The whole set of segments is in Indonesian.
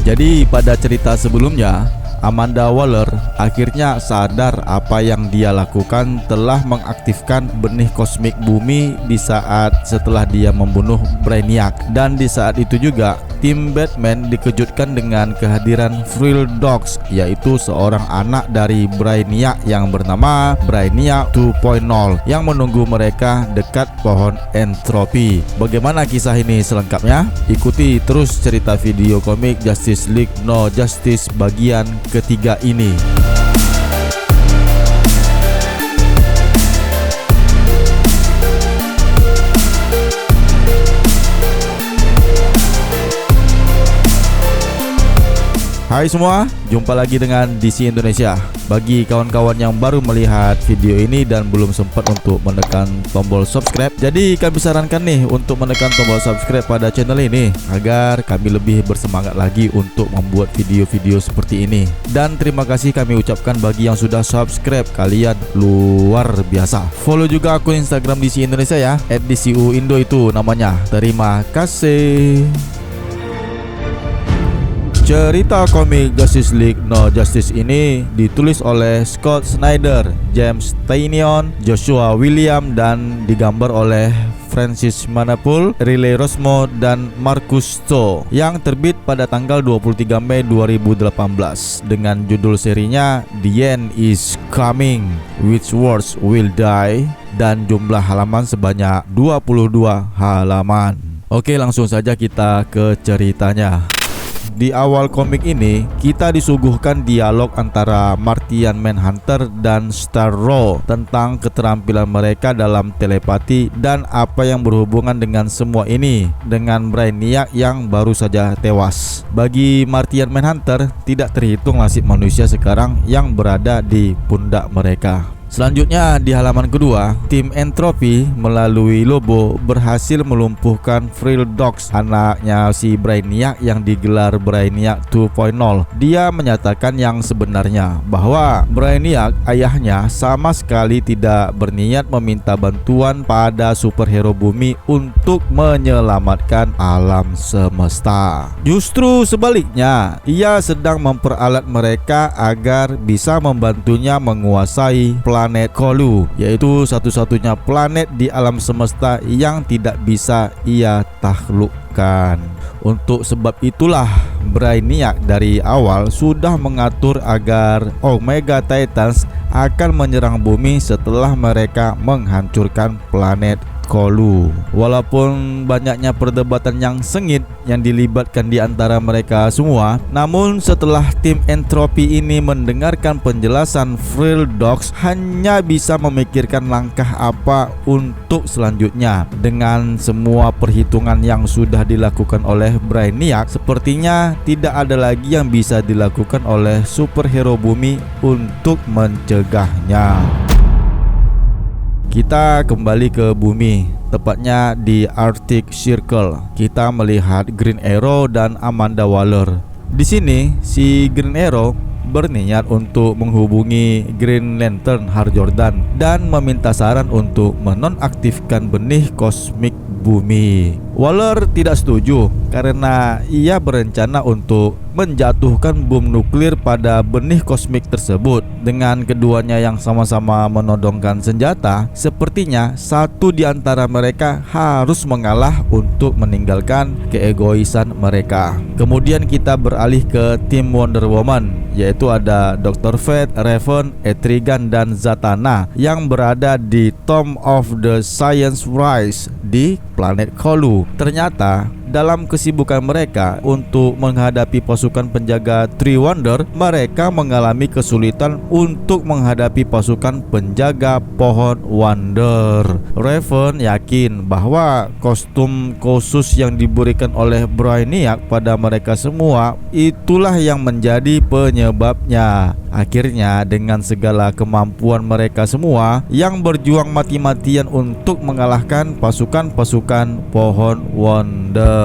Jadi pada cerita sebelumnya, Amanda Waller akhirnya sadar apa yang dia lakukan telah mengaktifkan benih kosmik bumi di saat setelah dia membunuh Brainiac. Dan di saat itu juga tim Batman dikejutkan dengan kehadiran Vril Dogs, yaitu seorang anak dari Brainiac yang bernama Brainiac 2.0 yang menunggu mereka dekat pohon entropi. Bagaimana kisah ini selengkapnya? Ikuti terus cerita video komik Justice League No Justice bagian ketiga ini. Hai semua, jumpa lagi dengan DC Indonesia. Bagi kawan-kawan yang baru melihat video ini dan belum sempat untuk menekan tombol subscribe, jadi kami sarankan nih untuk menekan tombol subscribe pada channel ini agar kami lebih bersemangat lagi untuk membuat video-video seperti ini. Dan terima kasih kami ucapkan bagi yang sudah subscribe, kalian luar biasa. Follow juga akun Instagram DC Indonesia ya, @DCUindo itu namanya. Terima kasih. Cerita komik Justice League No Justice ini ditulis oleh Scott Snyder, James Tynion, Joshua William, dan digambar oleh Francis Manapul, Riley Rosmo, dan Marcus Cho, yang terbit pada tanggal 23 Mei 2018 dengan judul serinya The End Is Coming, Which Words Will Die, dan jumlah halaman sebanyak 22 halaman. Oke, langsung saja kita ke ceritanya. Di awal komik ini, kita disuguhkan dialog antara Martian Manhunter dan Starro tentang keterampilan mereka dalam telepati dan apa yang berhubungan dengan semua ini dengan Brainiac yang baru saja tewas. Bagi Martian Manhunter, tidak terhitung nasib manusia sekarang yang berada di pundak mereka. Selanjutnya di halaman kedua, tim Entropi melalui Lobo berhasil melumpuhkan Vril Dogs, anaknya si Brainiac yang digelar Brainiac 2.0. Dia menyatakan yang sebenarnya bahwa Brainiac ayahnya sama sekali tidak berniat meminta bantuan pada superhero bumi untuk menyelamatkan alam semesta. Justru sebaliknya, ia sedang memperalat mereka agar bisa membantunya menguasai planet Kolu, yaitu satu-satunya planet di alam semesta yang tidak bisa ia taklukkan. Untuk sebab itulah Brainiac dari awal sudah mengatur agar Omega Titans akan menyerang bumi setelah mereka menghancurkan planet Kolu. Walaupun banyaknya perdebatan yang sengit yang dilibatkan di antara mereka semua, namun setelah tim Entropi ini mendengarkan penjelasan Vril Dogs, hanya bisa memikirkan langkah apa untuk selanjutnya. Dengan semua perhitungan yang sudah dilakukan oleh Brainiac, sepertinya tidak ada lagi yang bisa dilakukan oleh superhero bumi untuk mencegahnya. Kita kembali ke bumi, tepatnya di Arctic Circle. Kita melihat Green Arrow dan Amanda Waller. Di sini si Green Arrow berniat untuk menghubungi Green Lantern Hal Jordan dan meminta saran untuk menonaktifkan benih kosmik bumi. Waller tidak setuju karena ia berencana untuk menjatuhkan bom nuklir pada benih kosmik tersebut. Dengan keduanya yang sama-sama menodongkan senjata, sepertinya satu di antara mereka harus mengalah untuk meninggalkan keegoisan mereka. Kemudian kita beralih ke tim Wonder Woman, yaitu ada Dr. Fate, Raven, Etrigan, dan Zatanna yang berada di Tomb of the Science Rise di planet Kolu. Ternyata dalam kesibukan mereka untuk menghadapi pasukan penjaga Three Wonder, mereka mengalami kesulitan untuk menghadapi pasukan penjaga pohon Wonder. Raven yakin bahwa kostum khusus yang diberikan oleh Brainiac pada mereka semua itulah yang menjadi penyebabnya. Akhirnya dengan segala kemampuan mereka semua yang berjuang mati-matian untuk mengalahkan pasukan-pasukan pohon Wonder.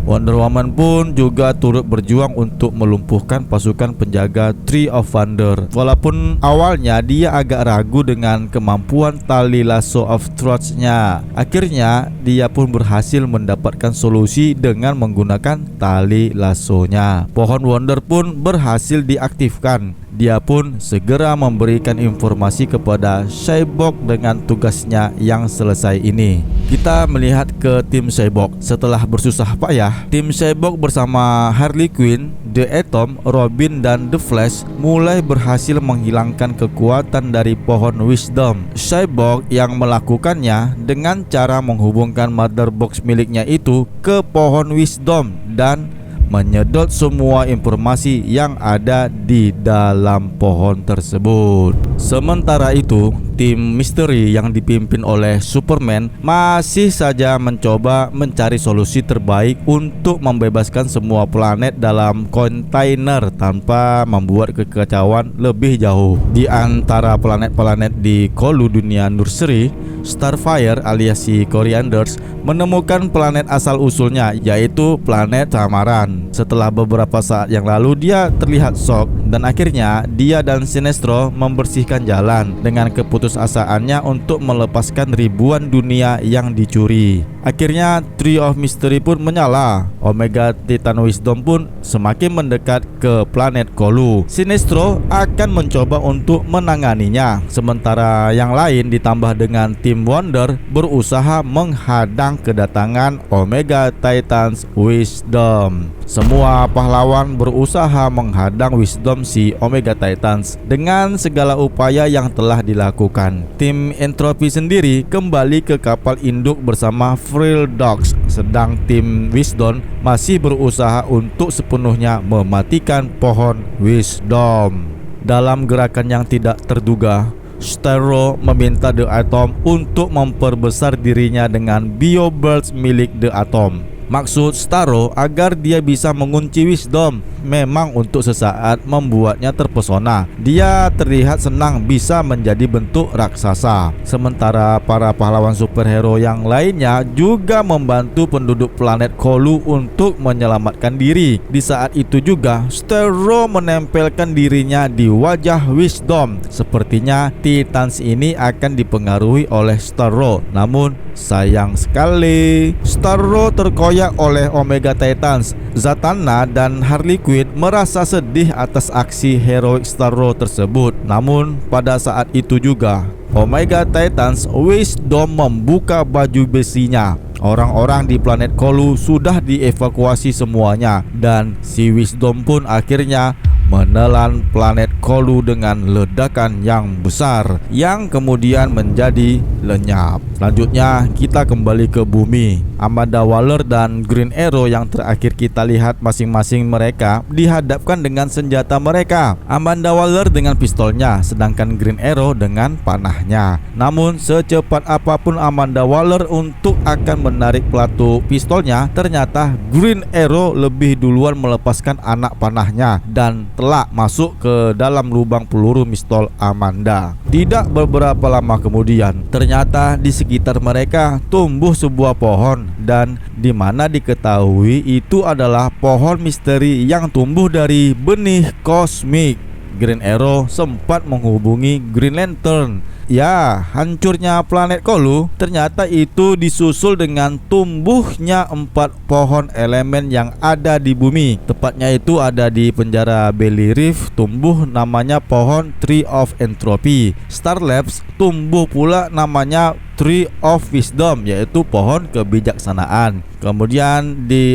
Wonder Woman pun juga turut berjuang untuk melumpuhkan pasukan penjaga Tree of Wonder. Walaupun awalnya dia agak ragu dengan kemampuan tali lasso of Truth-nya, akhirnya dia pun berhasil mendapatkan solusi dengan menggunakan tali lassonya. Pohon Wonder pun berhasil diaktifkan. Dia pun segera memberikan informasi kepada Cyborg dengan tugasnya yang selesai ini. Kita melihat ke tim Cyborg. Setelah bersusah payah, tim Cyborg bersama Harley Quinn, The Atom, Robin, dan The Flash mulai berhasil menghilangkan kekuatan dari pohon Wisdom. Cyborg yang melakukannya dengan cara menghubungkan mother box miliknya itu ke pohon Wisdom dan menyedot semua informasi yang ada di dalam pohon tersebut. Sementara itu, tim misteri yang dipimpin oleh Superman masih saja mencoba mencari solusi terbaik untuk membebaskan semua planet dalam kontainer tanpa membuat kekacauan lebih jauh. Di antara planet-planet di Kolu dunia Nursery, Starfire alias si Korianders menemukan planet asal usulnya, yaitu planet Samaran. Setelah beberapa saat yang lalu, dia terlihat shock dan akhirnya dia dan Sinestro membersihkan jalan dengan keputusasaannya untuk melepaskan ribuan dunia yang dicuri. Akhirnya Tree of Mystery pun menyala. Omega Titan Wisdom pun semakin mendekat ke planet Kolu. Sinestro akan mencoba untuk menanganinya, sementara yang lain ditambah dengan tim Wonder berusaha menghadang kedatangan Omega Titans Wisdom. Semua pahlawan berusaha menghadang Wisdom si Omega Titans dengan segala upaya yang telah dilakukan. Tim Entropy sendiri kembali ke kapal induk bersama Frill Dogs, sedang tim Wisdom masih berusaha untuk sepenuhnya mematikan pohon Wisdom. Dalam gerakan yang tidak terduga, Starro meminta The Atom untuk memperbesar dirinya dengan BioBurst milik The Atom. Maksud Starro agar dia bisa mengunci Wisdom memang untuk sesaat membuatnya terpesona. Dia terlihat senang bisa menjadi bentuk raksasa. Sementara para pahlawan superhero yang lainnya juga membantu penduduk planet Kolu untuk menyelamatkan diri. Di saat itu juga Starro menempelkan dirinya di wajah Wisdom. Sepertinya Titans ini akan dipengaruhi oleh Starro. Namun sayang sekali, Starro terkoyak oleh Omega Titans. Zatanna dan Harley Quinn merasa sedih atas aksi heroik Starro tersebut. Namun pada saat itu juga Omega Titans Wisdom membuka baju besinya. Orang-orang di planet Kolu sudah dievakuasi semuanya, dan si Wisdom pun akhirnya menelan planet Kolu dengan ledakan yang besar yang kemudian menjadi lenyap. Selanjutnya kita kembali ke bumi. Amanda Waller dan Green Arrow yang terakhir kita lihat, masing-masing mereka dihadapkan dengan senjata mereka. Amanda Waller dengan pistolnya, sedangkan Green Arrow dengan panahnya. Namun secepat apapun Amanda Waller untuk akan menarik pelatu pistolnya, ternyata Green Arrow lebih duluan melepaskan anak panahnya dan telak masuk ke dalam lubang peluru pistol Amanda. Tidak beberapa lama kemudian, ternyata di sekitar mereka tumbuh sebuah pohon, dan di mana diketahui itu adalah pohon misteri yang tumbuh dari benih kosmik. Green Arrow sempat menghubungi Green Lantern. Ya, hancurnya planet Kolu ternyata itu disusul dengan tumbuhnya 4 pohon elemen yang ada di bumi. Tepatnya itu ada di penjara Belly Reef, tumbuh namanya pohon Tree of Entropy. Star Labs tumbuh pula namanya Tree of Wisdom, yaitu pohon kebijaksanaan. Kemudian di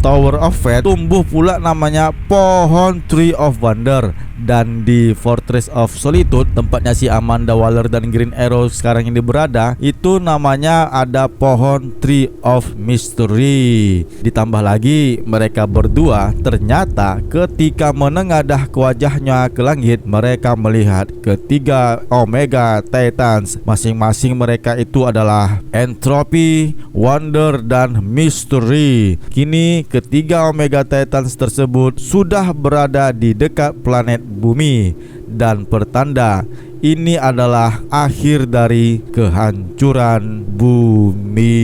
Tower of Fate tumbuh pula namanya pohon Tree of Wonder. Dan di Fortress of Solitude, tempatnya si Amanda Waller dan Green Arrow sekarang ini berada, itu namanya ada pohon Tree of Mystery. Ditambah lagi mereka berdua ternyata ketika menengadah ke wajahnya ke langit, mereka melihat ketiga Omega Titans. Masing-masing mereka itu adalah Entropy, Wonder, dan Mystery. Kini ketiga Omega Titans tersebut sudah berada di dekat planet bumi, dan pertanda ini adalah akhir dari kehancuran bumi.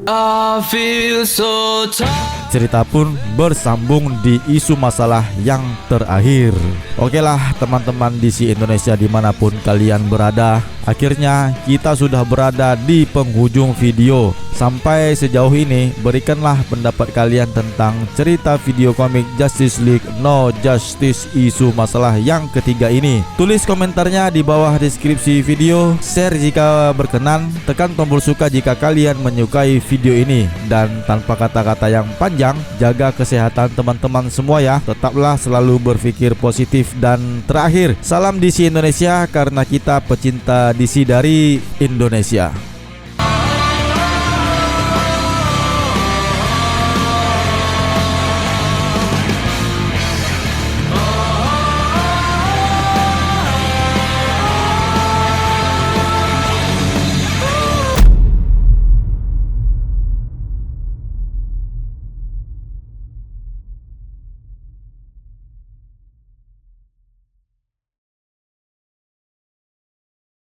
I feel so tired. Cerita pun bersambung di isu masalah yang terakhir. Oke lah teman-teman DC Indonesia dimanapun kalian berada, akhirnya kita sudah berada di penghujung video. Sampai sejauh ini, berikanlah pendapat kalian tentang cerita video komik Justice League No Justice isu masalah yang ketiga ini. Tulis komentarnya di bawah deskripsi video, share jika berkenan, tekan tombol suka jika kalian menyukai video ini. Dan tanpa kata-kata yang panjang, jaga kesehatan teman-teman semua ya. Tetaplah selalu berpikir positif. Dan terakhir, salam DC Indonesia karena kita pecinta DC dari Indonesia.